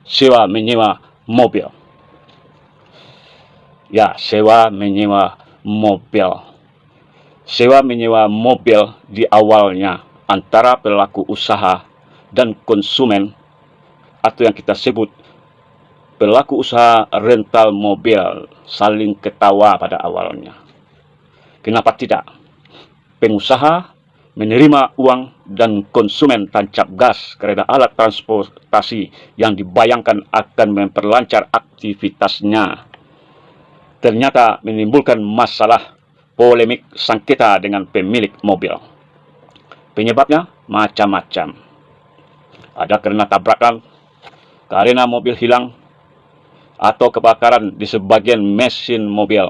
sewa menyewa mobil. Ya, sewa menyewa mobil. Sewa menyewa mobil di awalnya antara pelaku usaha dan konsumen, atau yang kita sebut pelaku usaha rental mobil, saling ketawa pada awalnya. Kenapa tidak? Pengusaha menerima uang dan konsumen tancap gas kerana alat transportasi yang dibayangkan akan memperlancar aktivitasnya. Ternyata menimbulkan masalah polemik sengketa dengan pemilik mobil. Penyebabnya macam-macam. Ada kerana tabrakan, karena mobil hilang, atau kebakaran di sebagian mesin mobil,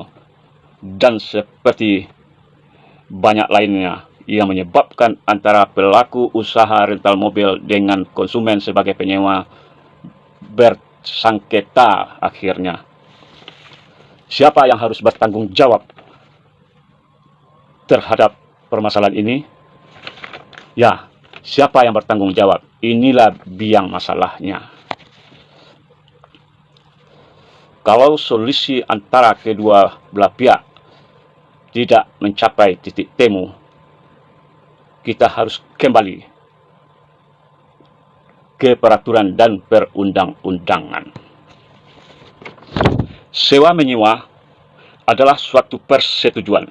dan seperti banyak lainnya yang menyebabkan antara pelaku usaha rental mobil dengan konsumen sebagai penyewa bersengketa akhirnya. Siapa yang harus bertanggung jawab terhadap permasalahan ini? Ya, siapa yang bertanggung jawab? Inilah biang masalahnya. Kalau solusi antara kedua belah pihak tidak mencapai titik temu, kita harus kembali ke peraturan dan perundang-undangan. Sewa menyewa adalah suatu persetujuan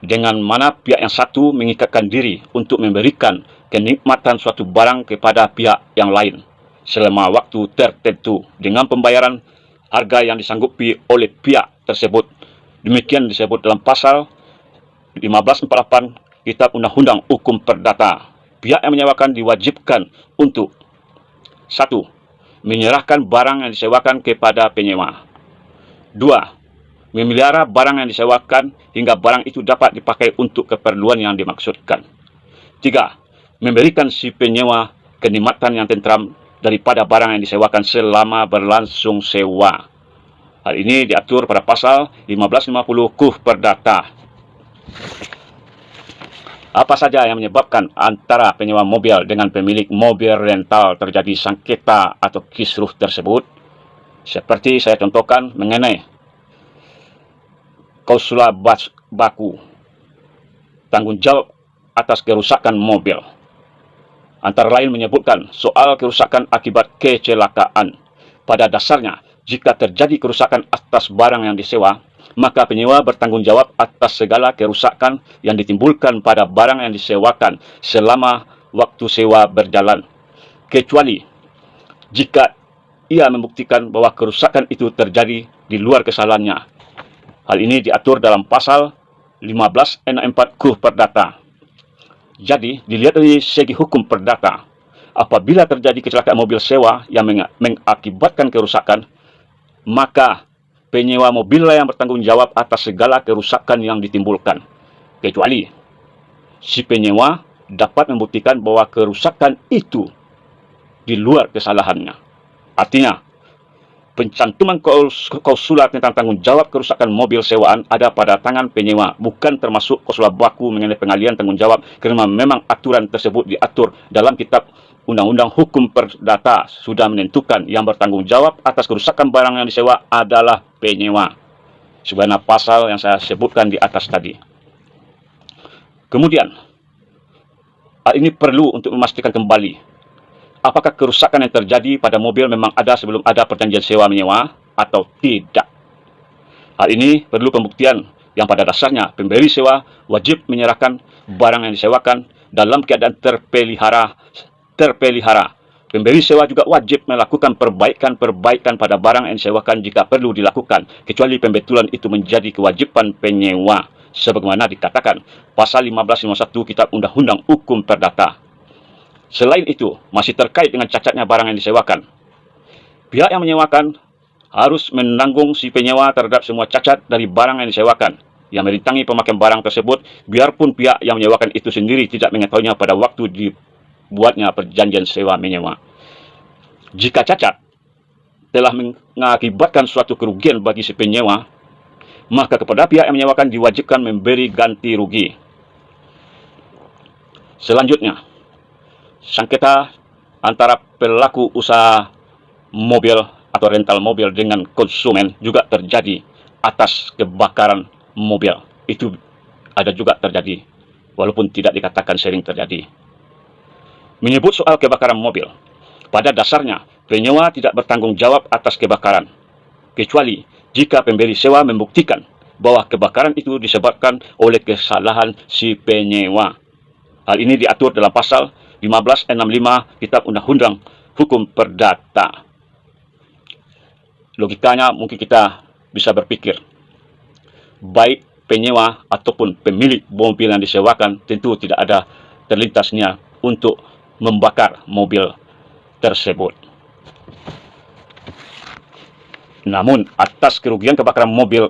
dengan mana pihak yang satu mengikatkan diri untuk memberikan kenikmatan suatu barang kepada pihak yang lain selama waktu tertentu dengan pembayaran harga yang disanggupi oleh pihak tersebut. Demikian disebut dalam pasal 1548 Kitab Undang-Undang Hukum Perdata. Pihak yang menyewakan diwajibkan untuk 1. Menyerahkan barang yang disewakan kepada penyewa. 2. Memelihara barang yang disewakan hingga barang itu dapat dipakai untuk keperluan yang dimaksudkan. 3. Memberikan si penyewa kenikmatan yang tentram daripada barang yang disewakan selama berlangsung sewa. Hal ini diatur pada pasal 1550 KUH Perdata. Apa saja yang menyebabkan antara penyewa mobil dengan pemilik mobil rental terjadi sengketa atau kisruh tersebut? Seperti saya contohkan mengenai klausul baku, tanggung jawab atas kerusakan mobil. Antara lain menyebutkan soal kerusakan akibat kecelakaan. Pada dasarnya, jika terjadi kerusakan atas barang yang disewa, maka penyewa bertanggung jawab atas segala kerusakan yang ditimbulkan pada barang yang disewakan selama waktu sewa berjalan, kecuali jika ia membuktikan bahwa kerusakan itu terjadi di luar kesalahannya. Hal ini diatur dalam pasal 1564 KUH Perdata. Jadi, dilihat dari segi hukum perdata, apabila terjadi kecelakaan mobil sewa yang mengakibatkan kerusakan, maka penyewa mobil yang bertanggung jawab atas segala kerusakan yang ditimbulkan, kecuali si penyewa dapat membuktikan bahwa kerusakan itu di luar kesalahannya. Artinya, pencantuman klausul tentang tanggung jawab kerusakan mobil sewaan ada pada tangan penyewa, bukan termasuk klausul baku mengenai pengalihan tanggung jawab, kerana memang aturan tersebut diatur dalam Kitab Undang-Undang Hukum Perdata sudah menentukan yang bertanggung jawab atas kerusakan barang yang disewa adalah penyewa, sebagaimana pasal yang saya sebutkan di atas tadi. Kemudian, hal ini perlu untuk memastikan kembali apakah kerusakan yang terjadi pada mobil memang ada sebelum ada perjanjian sewa menyewa atau tidak. Hal ini perlu pembuktian yang pada dasarnya pemberi sewa wajib menyerahkan barang yang disewakan dalam keadaan terpelihara. Pemberi sewa juga wajib melakukan perbaikan pada barang yang disewakan jika perlu dilakukan, kecuali pembetulan itu menjadi kewajiban penyewa, sebagaimana dikatakan pasal 1551 Kitab Undang-Undang Hukum Perdata. Selain itu, masih terkait dengan cacatnya barang yang disewakan, pihak yang menyewakan harus menanggung si penyewa terhadap semua cacat dari barang yang disewakan yang merintangi pemakaian barang tersebut, biarpun pihak yang menyewakan itu sendiri tidak mengetahuinya pada waktu dibuatnya perjanjian sewa menyewa. Jika cacat telah mengakibatkan suatu kerugian bagi si penyewa, maka kepada pihak yang menyewakan diwajibkan memberi ganti rugi. Selanjutnya, sengketa antara pelaku usaha mobil atau rental mobil dengan konsumen juga terjadi atas kebakaran mobil. Itu ada juga terjadi, walaupun tidak dikatakan sering terjadi. Menyebut soal kebakaran mobil, pada dasarnya penyewa tidak bertanggung jawab atas kebakaran, kecuali jika pemberi sewa membuktikan bahwa kebakaran itu disebabkan oleh kesalahan si penyewa. Hal ini diatur dalam pasal 1565 Kitab Undang-Undang Hukum Perdata. Logikanya mungkin kita bisa berpikir, baik penyewa ataupun pemilik mobil yang disewakan tentu tidak ada terlintas niat untuk membakar mobil tersebut. Namun atas kerugian kebakaran mobil,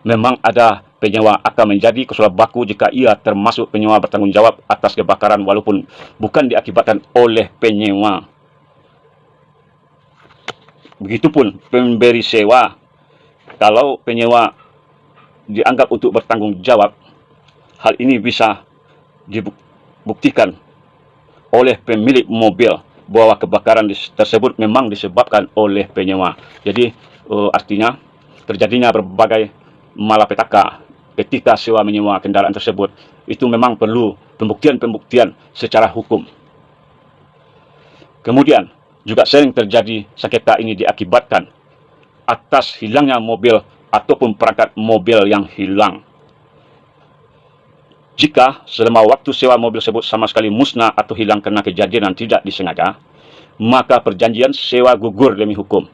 memang ada penyewa akan menjadi kesolah baku jika ia termasuk penyewa bertanggung jawab atas kebakaran walaupun bukan diakibatkan oleh penyewa. Begitupun pemberi sewa, kalau penyewa dianggap untuk bertanggung jawab, hal ini bisa dibuktikan oleh pemilik mobil bahwa kebakaran tersebut memang disebabkan oleh penyewa. Jadi artinya terjadinya berbagai malapetaka ketika sewa menyewa kendaraan tersebut, itu memang perlu pembuktian-pembuktian secara hukum. Kemudian juga sering terjadi sengketa ini diakibatkan atas hilangnya mobil ataupun perangkat mobil yang hilang. Jika selama waktu sewa mobil tersebut sama sekali musnah atau hilang karena kejadian yang tidak disengaja, maka perjanjian sewa gugur demi hukum.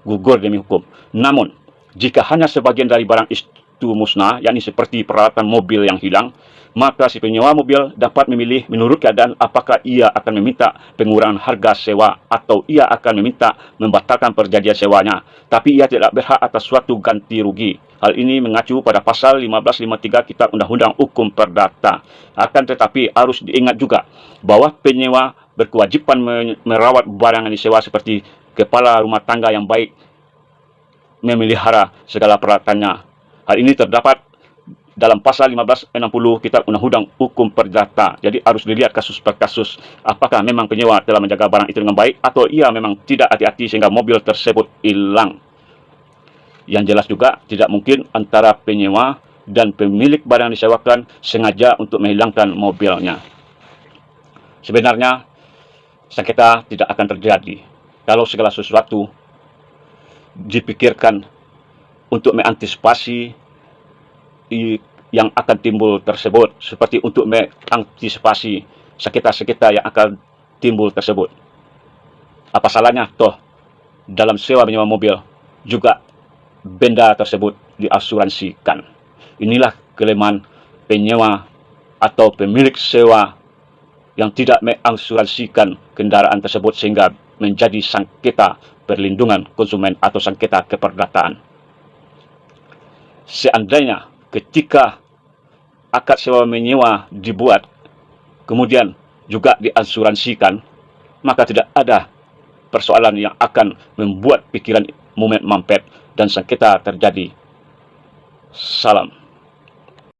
Gugur demi hukum. Namun, jika hanya sebagian dari barang itu musnah, yakni seperti peralatan mobil yang hilang, maka si penyewa mobil dapat memilih menurut keadaan apakah ia akan meminta pengurangan harga sewa atau ia akan meminta membatalkan perjanjian sewanya, tapi ia tidak berhak atas suatu ganti rugi. Hal ini mengacu pada pasal 1553 Kitab Undang-Undang Hukum Perdata. Akan tetapi harus diingat juga bahwa penyewa berkewajiban merawat barang yang disewa seperti kepala rumah tangga yang baik, memelihara segala peralatannya. Hal ini terdapat dalam pasal 1560 Kitab Undang-Undang Hukum Perdata. Jadi harus dilihat kasus per kasus, apakah memang penyewa telah menjaga barang itu dengan baik atau ia memang tidak hati-hati sehingga mobil tersebut hilang. Yang jelas juga tidak mungkin antara penyewa dan pemilik barang yang disewakan sengaja untuk menghilangkan mobilnya. Sebenarnya sengketa tidak akan terjadi kalau segala sesuatu dipikirkan untuk mengantisipasi yang akan timbul tersebut, seperti untuk mengantisipasi sengketa-sengketa yang akan timbul tersebut. Apa salahnya toh dalam sewa menyewa mobil juga benda tersebut diasuransikan. Inilah kelemahan penyewa atau pemilik sewa yang tidak mengasuransikan kendaraan tersebut sehingga menjadi sengketa perlindungan konsumen atau sengketa keperdataan. Seandainya ketika akad sewa menyewa dibuat, kemudian juga diasuransikan, maka tidak ada persoalan yang akan membuat pikiran mumet mampet dan sengketa terjadi. Salam.